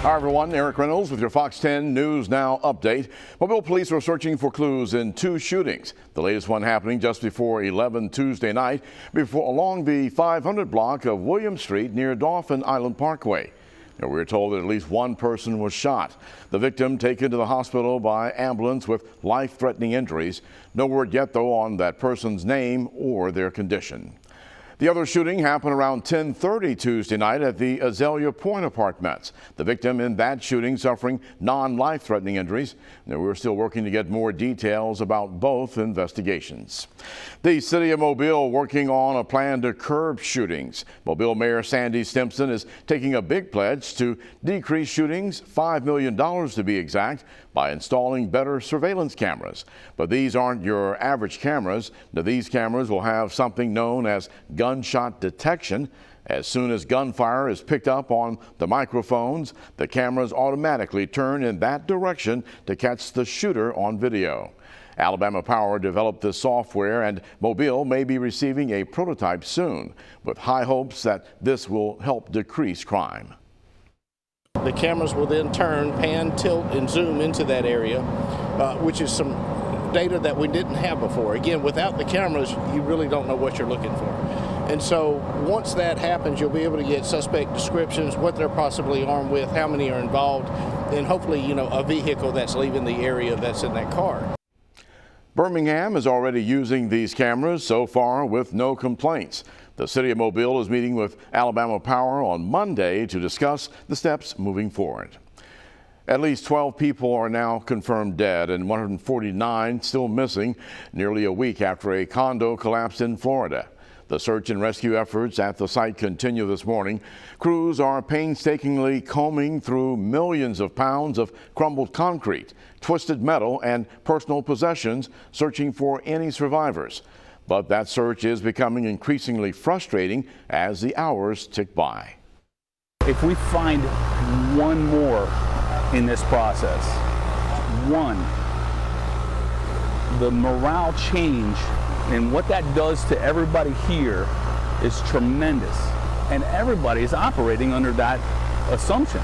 Hi everyone, Eric Reynolds with your Fox 10 News Now update. Mobile police are searching for clues in two shootings. The latest one happening just before 11 Tuesday night along the 500 block of William Street near Dauphin Island Parkway. Now, we're told that at least one person was shot. The victim taken to the hospital by ambulance with life-threatening injuries. No word yet, though, on that person's name or their condition. The other shooting happened around 10:30 Tuesday night at the Azalea Point Apartments. The victim in that shooting suffering non-life-threatening injuries. Now, we're still working to get more details about both investigations. The city of Mobile working on a plan to curb shootings. Mobile Mayor Sandy Stimpson is taking a big pledge to decrease shootings, $5 million to be exact, by installing better surveillance cameras. But these aren't your average cameras. Now, these cameras will have something known as gunshot detection. As soon as gunfire is picked up on the microphones, the cameras automatically turn in that direction to catch the shooter on video. Alabama Power developed this software, and Mobile may be receiving a prototype soon, with high hopes that this will help decrease crime. The cameras will then turn, pan, tilt, and zoom into that area, which is some data that we didn't have before. Again, without the cameras, you really don't know what you're looking for. And so once that happens, you'll be able to get suspect descriptions, what they're possibly armed with, how many are involved, and hopefully, a vehicle that's leaving the area that's in that car. Birmingham is already using these cameras so far with no complaints. The city of Mobile is meeting with Alabama Power on Monday to discuss the steps moving forward. At least 12 people are now confirmed dead and 149 still missing nearly a week after a condo collapsed in Florida. The search and rescue efforts at the site continue this morning. Crews are painstakingly combing through millions of pounds of crumbled concrete, twisted metal, and personal possessions, searching for any survivors. But that search is becoming increasingly frustrating as the hours tick by. If we find one more in this process, the morale change and what that does to everybody here is tremendous. And everybody is operating under that assumption.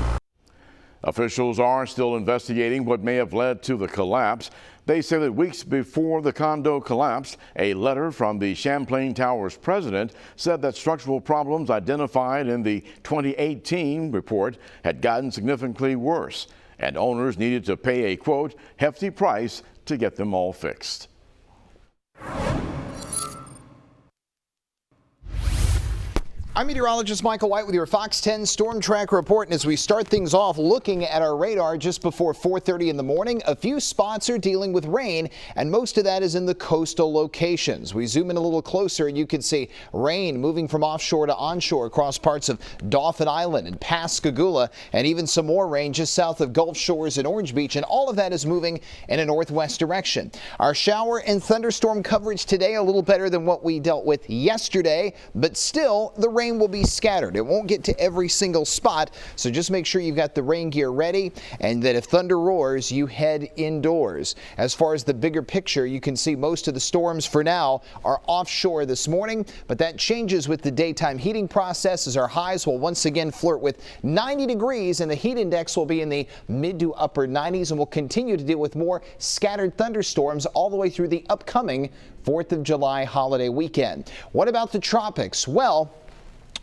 Officials are still investigating what may have led to the collapse. They say that weeks before the condo collapsed, a letter from the Champlain Towers president said that structural problems identified in the 2018 report had gotten significantly worse, and owners needed to pay a, quote, hefty price to get them all fixed. I'm meteorologist Michael White with your Fox 10 Storm Track report. And as we start things off, looking at our radar just before 4:30 in the morning, a few spots are dealing with rain, and most of that is in the coastal locations. We zoom in a little closer and you can see rain moving from offshore to onshore across parts of Dauphin Island and Pascagoula, and even some more rain just south of Gulf Shores and Orange Beach, and all of that is moving in a northwest direction. Our shower and thunderstorm coverage today a little better than what we dealt with yesterday, but still the rain will be scattered. It won't get to every single spot, so just make sure you've got the rain gear ready, and that if thunder roars, you head indoors. As far as the bigger picture, you can see most of the storms for now are offshore this morning, but that changes with the daytime heating process as our highs will once again flirt with 90 degrees and the heat index will be in the mid to upper 90s, and we'll continue to deal with more scattered thunderstorms all the way through the upcoming 4th of July holiday weekend. What about the tropics? Well,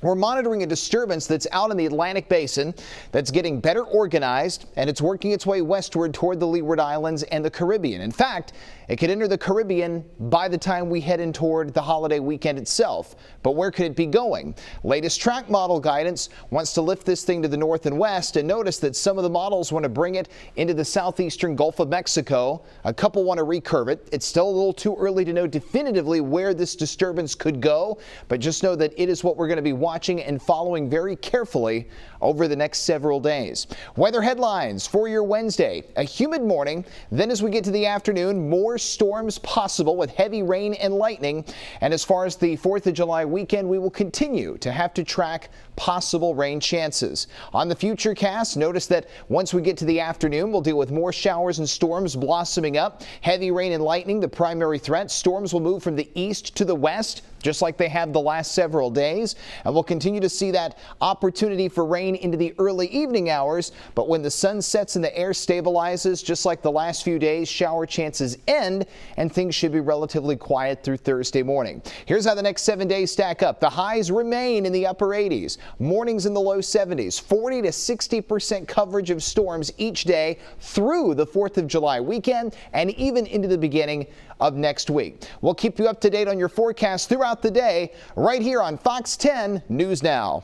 we're monitoring a disturbance that's out in the Atlantic Basin that's getting better organized, and it's working its way westward toward the Leeward Islands and the Caribbean. In fact, it could enter the Caribbean by the time we head in toward the holiday weekend itself. But where could it be going? Latest track model guidance wants to lift this thing to the north and west, and notice that some of the models want to bring it into the southeastern Gulf of Mexico. A couple want to recurve it. It's still a little too early to know definitively where this disturbance could go, but just know that it is what we're going to be watching and following very carefully over the next several days. Weather headlines for your Wednesday: a humid morning, then as we get to the afternoon, more storms possible with heavy rain and lightning. And as far as the 4th of July weekend, we will continue to have to track possible rain chances. On the Futurecast, notice that once we get to the afternoon, we'll deal with more showers and storms blossoming up. Heavy rain and lightning, the primary threat. Storms will move from the east to the west just like they have the last several days. And we'll continue to see that opportunity for rain into the early evening hours. But when the sun sets and the air stabilizes, just like the last few days, shower chances end and things should be relatively quiet through Thursday morning. Here's how the next 7 days stack up. The highs remain in the upper 80s, mornings in the low 70s, 40 to 60% coverage of storms each day through the 4th of July weekend and even into the beginning of next week. We'll keep you up to date on your forecast throughout the day right here on Fox 10 News Now.